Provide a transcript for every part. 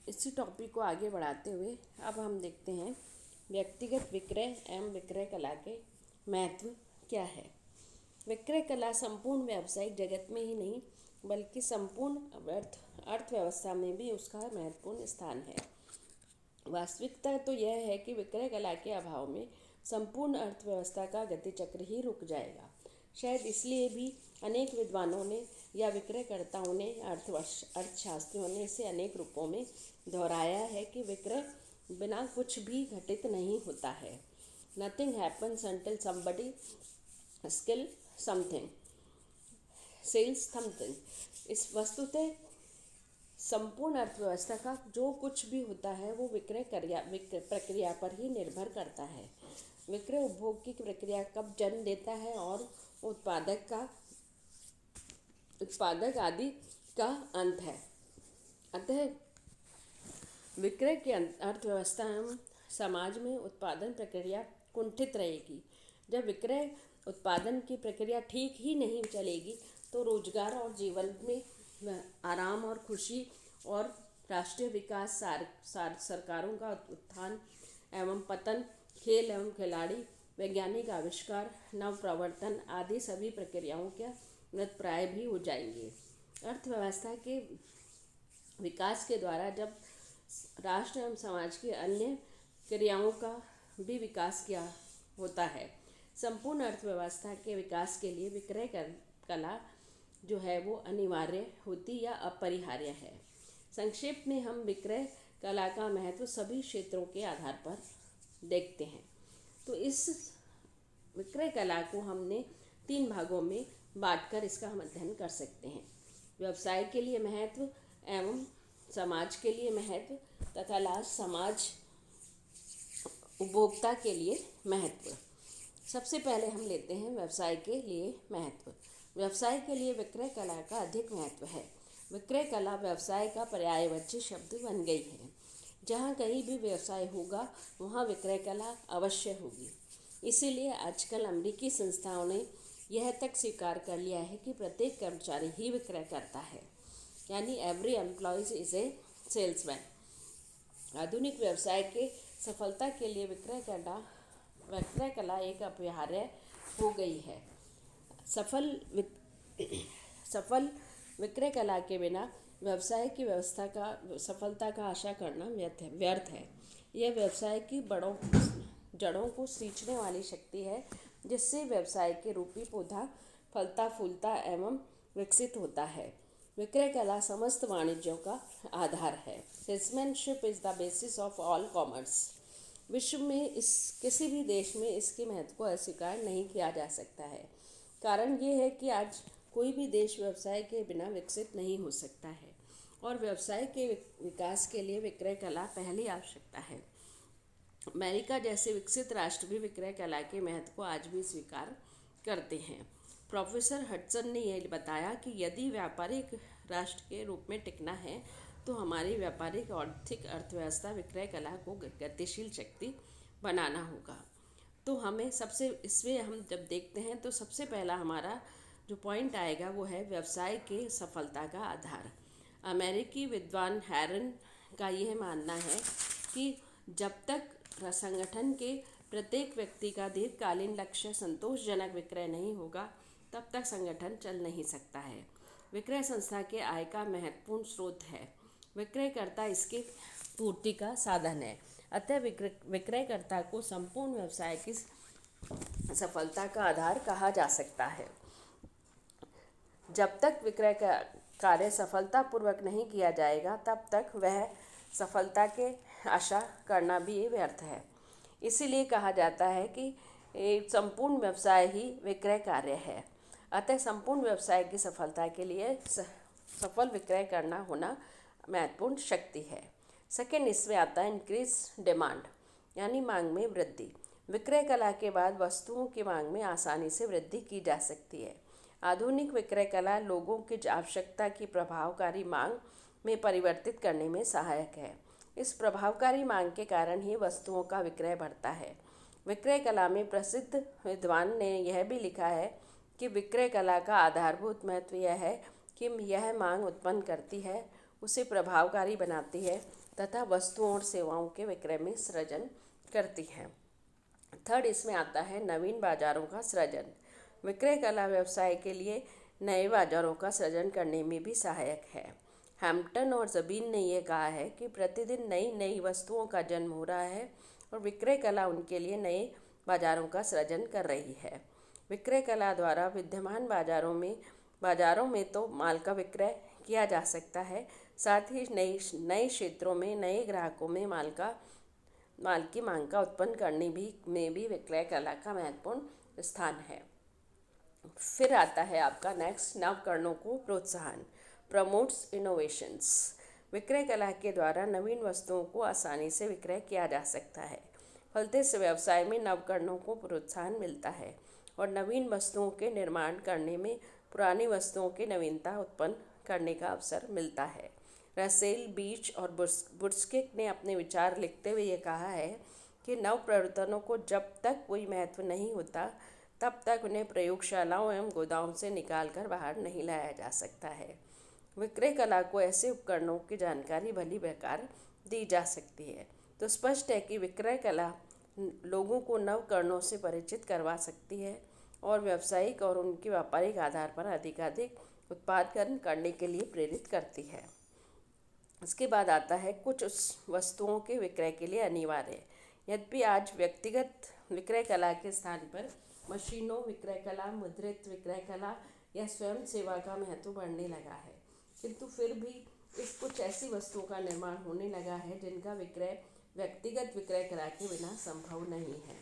इसी टॉपिक को आगे बढ़ाते हुए अब हम देखते हैं व्यक्तिगत विक्रय एवं विक्रय कला के महत्व क्या है। विक्रय कला संपूर्ण व्यावसायिक जगत में ही नहीं बल्कि संपूर्ण अर्थव्यवस्था में भी उसका महत्वपूर्ण स्थान है। वास्तविकता तो यह है कि विक्रय कला के अभाव में संपूर्ण अर्थव्यवस्था का गतिचक्र ही रुक जाएगा। शायद इसलिए भी अनेक विद्वानों ने या विक्रयकर्ताओं ने अर्थशास्त्रियों ने इसे अनेक रूपों में दोहराया है कि विक्रय बिना कुछ भी घटित नहीं होता है। Nothing happens until somebody skill something sells something. इस वस्तुतः संपूर्ण अर्थव्यवस्था का जो कुछ भी होता है वो विक्रय प्रक्रिया पर ही निर्भर करता है। विक्रय उपभोग की प्रक्रिया कब जन्म देता है और उत्पादक आदि का अंत है। अतः विक्रय की अर्थव्यवस्था एवं समाज में उत्पादन प्रक्रिया कुंठित रहेगी। जब विक्रय उत्पादन की प्रक्रिया ठीक ही नहीं चलेगी तो रोजगार और जीवन में आराम और खुशी और राष्ट्रीय विकास, सरकारों का उत्थान एवं पतन, खेल एवं खिलाड़ी, वैज्ञानिक आविष्कार, नव प्रवर्तन आदि सभी प्रक्रियाओं के मृतप्राय भी हो जाएंगे। अर्थव्यवस्था के विकास के द्वारा जब राष्ट्र एवं समाज की अन्य क्रियाओं का भी विकास किया होता है। संपूर्ण अर्थव्यवस्था के विकास के लिए विक्रय कला जो है वो अनिवार्य होती या अपरिहार्य है। संक्षेप में हम विक्रय कला का महत्व सभी क्षेत्रों के आधार पर देखते हैं। तो इस विक्रय कला को हमने 3 भागों में बांटकर इसका हम अध्ययन कर सकते हैं। व्यवसाय के लिए महत्व एवं समाज के लिए महत्व तथा लास्ट समाज उपभोक्ता के लिए महत्व। सबसे पहले हम लेते हैं व्यवसाय के लिए महत्व। व्यवसाय के लिए विक्रय कला का अधिक महत्व है। विक्रय कला व्यवसाय का पर्यायवाची शब्द बन गई है। जहाँ कहीं भी व्यवसाय होगा वहाँ विक्रय कला अवश्य होगी। इसीलिए आजकल अमेरिकी संस्थाओं ने यह तक स्वीकार कर लिया है कि प्रत्येक कर्मचारी ही विक्रय करता है, यानी every employees is a salesman. आधुनिक व्यवसाय के सफलता के लिए विक्रय कला एक अपरिहार्य हो गई है। सफल विक्रय कला के बिना व्यवसाय की सफलता का आशा करना व्यर्थ है। यह व्यवसाय की जड़ों को सींचने वाली शक्ति है जिससे व्यवसाय के रूपी पौधा फलता फूलता एवं विकसित होता है। विक्रय कला समस्त वाणिज्यों का आधार है। Salesmanship is the basis of all commerce. विश्व में किसी भी देश में इसके महत्व को अस्वीकार नहीं किया जा सकता है। कारण ये है कि आज कोई भी देश व्यवसाय के बिना विकसित नहीं हो सकता है और व्यवसाय के विकास के लिए विक्रय कला पहली आवश्यकता है। अमेरिका जैसे विकसित राष्ट्र भी विक्रय कला के महत्व को आज भी स्वीकार करते हैं। प्रोफेसर हडसन ने यह बताया कि यदि व्यापारिक राष्ट्र के रूप में टिकना है तो हमारी व्यापारिक और आर्थिक अर्थव्यवस्था विक्रय कला को गतिशील शक्ति बनाना होगा। तो हमें इसमें हम जब देखते हैं तो सबसे पहला हमारा जो पॉइंट आएगा वो है व्यवसाय के सफलता का आधार। अमेरिकी विद्वान हैरन का यह मानना है कि जब तक संगठन के प्रत्येक व्यक्ति का दीर्घकालीन लक्ष्य संतोषजनक विक्रय नहीं होगा तब तक संगठन चल नहीं सकता है। विक्रय संस्था के आय का महत्वपूर्ण स्रोत है। विक्रयकर्ता इसके पूर्ति का साधन है। अतः विक्रयकर्ता को संपूर्ण व्यवसाय की सफलता का आधार कहा जा सकता है। जब तक विक्रय का कार्य सफलतापूर्वक नहीं किया जाएगा तब तक वह सफलता के आशा करना भी व्यर्थ है। इसीलिए कहा जाता है कि संपूर्ण व्यवसाय ही विक्रय कार्य है। अतः संपूर्ण व्यवसाय की सफलता के लिए सफल विक्रय करना होना महत्वपूर्ण शक्ति है। सेकेंड, इसमें आता है इंक्रीज डिमांड, यानी मांग में वृद्धि। विक्रय कला के बाद वस्तुओं की मांग में आसानी से वृद्धि की जा सकती है। आधुनिक विक्रय कला लोगों की आवश्यकता की प्रभावकारी मांग में परिवर्तित करने में सहायक है। इस प्रभावकारी मांग के कारण ही वस्तुओं का विक्रय बढ़ता है। विक्रय कला में प्रसिद्ध विद्वान ने यह भी लिखा है कि विक्रय कला का आधारभूत महत्व यह है कि यह मांग उत्पन्न करती है, उसे प्रभावकारी बनाती है तथा वस्तुओं और सेवाओं के विक्रय में सृजन करती है। थर्ड इसमें आता है नवीन बाजारों का सृजन। विक्रय कला व्यवसाय के लिए नए बाजारों का सृजन करने में भी सहायक है। हैम्पटन और ज़बीन ने यह कहा है कि प्रतिदिन नई नई वस्तुओं का जन्म हो रहा है और विक्रय कला उनके लिए नए बाजारों का सृजन कर रही है। विक्रय कला द्वारा विद्यमान बाजारों में तो माल का विक्रय किया जा सकता है, साथ ही नए क्षेत्रों में नए ग्राहकों में माल की मांग का उत्पन्न करने में भी विक्रय कला का महत्वपूर्ण स्थान है। फिर आता है आपका नेक्स्ट नवकरणों को प्रोत्साहन, प्रमोट्स इनोवेशंस। विक्रय कला के द्वारा नवीन वस्तुओं को आसानी से विक्रय किया जा सकता है। फलते से व्यवसाय में नवकरणों को प्रोत्साहन मिलता है और नवीन वस्तुओं के निर्माण करने में पुरानी वस्तुओं की नवीनता उत्पन्न करने का अवसर मिलता है। रसेल, बीच और बुर्स्किक ने अपने विचार लिखते हुए ये कहा है कि नव प्रवर्तनों को जब तक कोई महत्व नहीं होता तब तक उन्हें प्रयोगशालाओं एवं गोदाम से निकालकर बाहर नहीं लाया जा सकता है। विक्रय कला को ऐसे उपकरणों की जानकारी भली प्रकार दी जा सकती है। तो स्पष्ट है कि विक्रय कला लोगों को नवकरणों से परिचित करवा सकती है और व्यावसायिक और उनके व्यापारिक आधार पर अधिकाधिक उत्पादन करने के लिए प्रेरित करती है। इसके बाद आता है कुछ उस वस्तुओं के विक्रय के लिए अनिवार्य। यद्यपि आज व्यक्तिगत विक्रय कला के स्थान पर मशीनों विक्रय कला, मुद्रित विक्रय कला या स्वयं सेवा का महत्व बढ़ने लगा है, किंतु फिर भी कुछ ऐसी वस्तुओं का निर्माण होने लगा है जिनका विक्रय व्यक्तिगत विक्रय कला के बिना संभव नहीं है।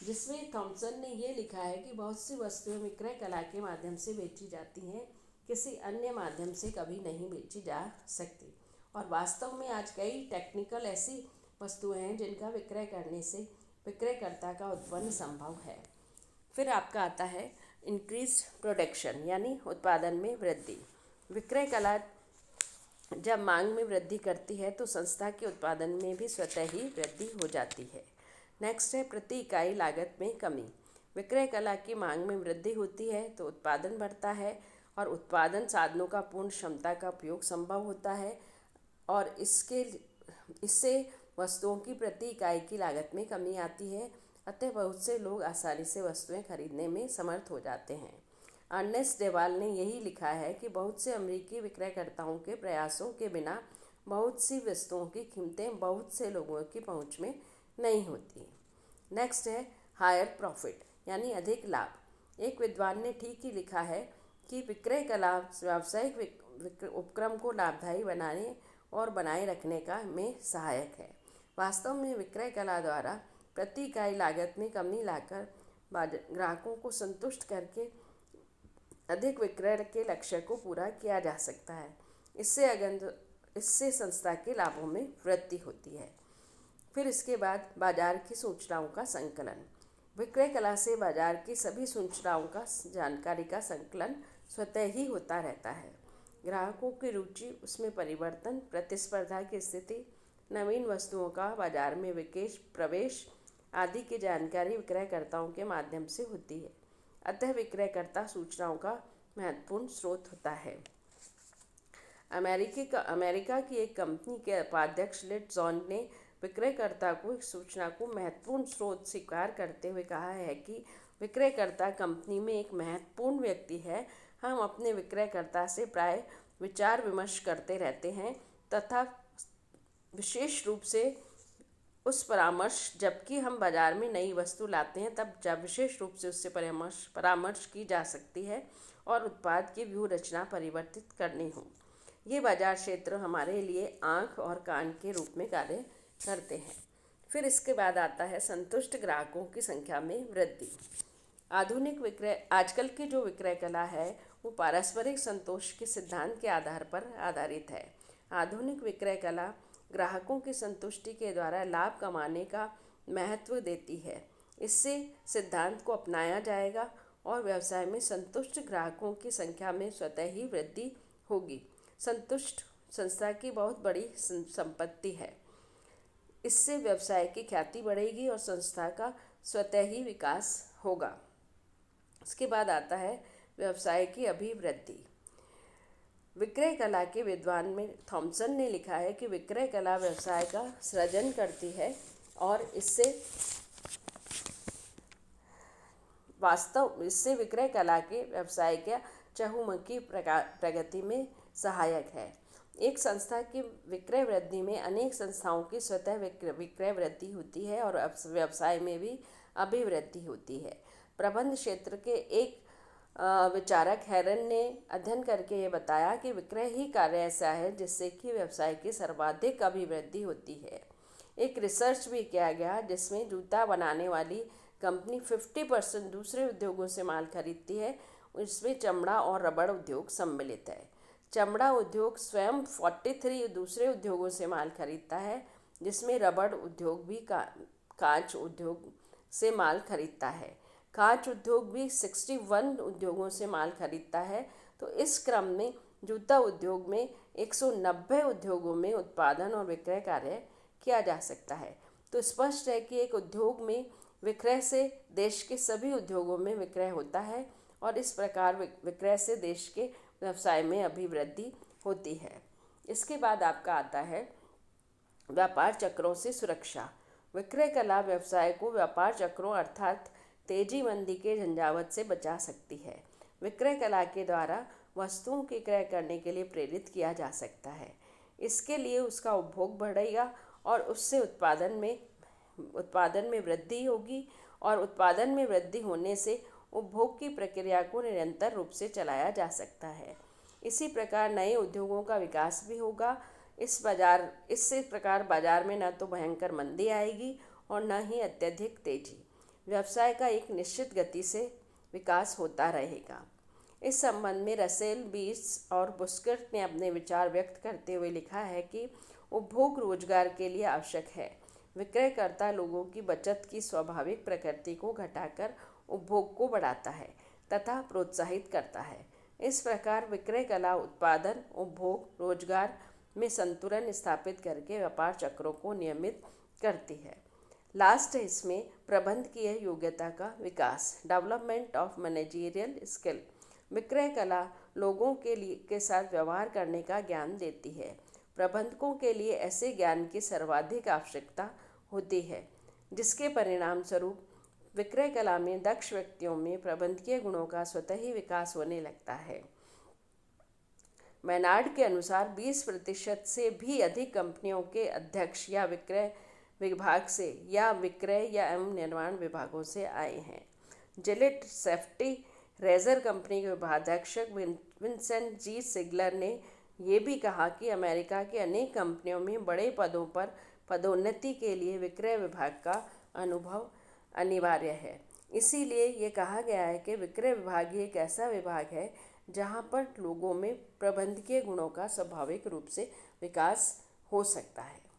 जिसमें थॉमसन ने ये लिखा है कि बहुत सी वस्तुएं विक्रय कला के माध्यम से बेची जाती हैं, किसी अन्य माध्यम से कभी नहीं बेची जा सकती। और वास्तव में आज कई टेक्निकल ऐसी वस्तुएं हैं जिनका विक्रय करने से विक्रयकर्ता का उत्पन्न संभव है। फिर आपका आता है इंक्रीज प्रोडक्शन यानी उत्पादन में वृद्धि। विक्रय कला जब मांग में वृद्धि करती है तो संस्था के उत्पादन में भी स्वतः ही वृद्धि हो जाती है। नेक्स्ट है प्रति इकाई लागत में कमी। विक्रय कला की मांग में वृद्धि होती है तो उत्पादन बढ़ता है और उत्पादन साधनों का पूर्ण क्षमता का उपयोग संभव होता है और इससे वस्तुओं की प्रति इकाई की लागत में कमी आती है। अतः बहुत से लोग आसानी से वस्तुएं खरीदने में समर्थ हो जाते हैं। अर्नेस्ट डेवाल ने यही लिखा है कि बहुत से अमेरिकी विक्रयकर्ताओं के प्रयासों के बिना बहुत सी वस्तुओं की कीमतें बहुत से लोगों की पहुंच में नहीं होती। नेक्स्ट है हायर प्रॉफिट यानी अधिक लाभ। एक विद्वान ने ठीक ही लिखा है कि विक्रय कला व्यावसायिक उपक्रम को लाभदायी बनाने और बनाए रखने में सहायक है। वास्तव में विक्रय कला द्वारा प्रति इकाई लागत में कमी लाकर ग्राहकों को संतुष्ट करके अधिक विक्रय के लक्ष्य को पूरा किया जा सकता है। इससे संस्था के लाभों में वृद्धि होती है। फिर इसके बाद बाजार की सूचनाओं का संकलन। विक्रय कला से बाजार की सभी सूचनाओं का जानकारी का संकलन स्वतः ही होता रहता है। ग्राहकों की रुचि, उसमें परिवर्तन, प्रतिस्पर्धा की स्थिति, नवीन वस्तुओं का बाजार में प्रवेश आदि की जानकारी विक्रयकर्ताओं के माध्यम से होती है। अतः विक्रयकर्ता सूचनाओं का महत्वपूर्ण स्रोत होता है। अमेरिका की एक कंपनी के उपाध्यक्ष लिट जॉन ने विक्रयकर्ता को इस सूचना को महत्वपूर्ण स्रोत स्वीकार करते हुए कहा है कि विक्रयकर्ता कंपनी में एक महत्वपूर्ण व्यक्ति है। हम अपने विक्रयकर्ता से प्राय विचार विमर्श करते रहते हैं तथा विशेष रूप से उस परामर्श, जबकि हम बाजार में नई वस्तु लाते हैं तब जब विशेष रूप से उससे परामर्श की जा सकती है और उत्पाद की व्यूह रचना परिवर्तित करनी हो। ये बाजार क्षेत्र हमारे लिए आँख और कान के रूप में कार्य करते हैं। फिर इसके बाद आता है संतुष्ट ग्राहकों की संख्या में वृद्धि। आजकल की जो विक्रय कला है वो पारस्परिक संतोष के सिद्धांत के आधार पर आधारित है। आधुनिक विक्रय कला ग्राहकों की संतुष्टि के द्वारा लाभ कमाने का महत्व देती है। इससे सिद्धांत को अपनाया जाएगा और व्यवसाय में संतुष्ट ग्राहकों की संख्या में स्वतः ही वृद्धि होगी। संतुष्ट संस्था की बहुत बड़ी संपत्ति है। इससे व्यवसाय की ख्याति बढ़ेगी और संस्था का स्वतः ही विकास होगा। इसके बाद आता है व्यवसाय की अभिवृद्धि। विक्रय कला के विद्वान में थॉमसन ने लिखा है कि विक्रय कला व्यवसाय का सृजन करती है और इससे विक्रय कला के व्यवसाय के चहुमुखी प्रगति में सहायक है। एक संस्था की विक्रय वृद्धि में अनेक संस्थाओं की स्वतः विक्रय वृद्धि होती है और व्यवसाय में भी अभिवृद्धि होती है। प्रबंध क्षेत्र के एक विचारक हेरन ने अध्ययन करके ये बताया कि विक्रय ही कार्य ऐसा है जिससे कि व्यवसाय की सर्वाधिक अभिवृद्धि होती है। एक रिसर्च भी किया गया जिसमें जूता बनाने वाली कंपनी 50% दूसरे उद्योगों से माल खरीदती है। इसमें चमड़ा और रबड़ उद्योग सम्मिलित है। चमड़ा उद्योग स्वयं 43 दूसरे उद्योगों से माल खरीदता है, जिसमें रबड़ उद्योग भी कांच उद्योग से माल खरीदता है। कांच उद्योग भी 61 उद्योगों से माल खरीदता है। तो इस क्रम में जूता उद्योग में 190 उद्योगों में उत्पादन और विक्रय कार्य किया जा सकता है। तो स्पष्ट है कि एक उद्योग में विक्रय से देश के सभी उद्योगों में विक्रय होता है और इस प्रकार विक्रय से देश के व्यवसाय में अभिवृद्धि होती है। इसके बाद आपका आता है व्यापार चक्रों से सुरक्षा। विक्रय कला व्यवसाय को व्यापार चक्रों अर्थात तेजी मंदी के झंझावत से बचा सकती है। विक्रय कला के द्वारा वस्तुओं की क्रय करने के लिए प्रेरित किया जा सकता है। इसके लिए उसका उपभोग बढ़ेगा और उससे उत्पादन में वृद्धि होगी और उत्पादन में वृद्धि होने से उपभोग की प्रक्रिया को निरंतर रूप से चलाया जा सकता है। इसी प्रकार नए उद्योगों का विकास भी होगा। इससे प्रकार बाजार में न तो भयंकर मंदी आएगी और न ही अत्यधिक तेजी। व्यवसाय का एक निश्चित गति से विकास होता रहेगा। इस संबंध में रसेल, बीस और बुस्कर्ट ने अपने विचार व्यक्त करते हुए लिखा है कि उपभोग रोजगार के लिए आवश्यक है। विक्रयकर्ता लोगों की बचत की स्वाभाविक प्रकृति को घटाकर उपभोग को बढ़ाता है तथा प्रोत्साहित करता है। इस प्रकार विक्रय कला उत्पादन, उपभोग, रोजगार में संतुलन स्थापित करके व्यापार चक्रों को नियमित करती है। लास्ट है इसमें प्रबंधकीय योग्यता का विकास, डेवलपमेंट ऑफ मैनेजरियल स्किल। विक्रय कला लोगों के साथ व्यवहार करने का ज्ञान देती है। प्रबंधकों के लिए ऐसे ज्ञान की सर्वाधिक आवश्यकता होती है, जिसके परिणाम स्वरूप विक्रय कला में दक्ष व्यक्तियों में प्रबंधकीय गुणों का स्वतः ही विकास होने लगता है। मैनार्ड के अनुसार 20% से भी अधिक कंपनियों के अध्यक्ष या विक्रय विभाग से या विक्रय या एवं निर्माण विभागों से आए हैं। जिलेट सेफ्टी रेजर कंपनी के उपाध्यक्ष विंसेंट जी सिगलर ने ये भी कहा कि अमेरिका की अनेक कंपनियों में बड़े पदों पर पदोन्नति के लिए विक्रय विभाग का अनुभव अनिवार्य है। इसीलिए ये कहा गया है कि विक्रय विभाग ही एक ऐसा विभाग है जहाँ पर लोगों में प्रबंधकीय गुणों का स्वाभाविक रूप से विकास हो सकता है।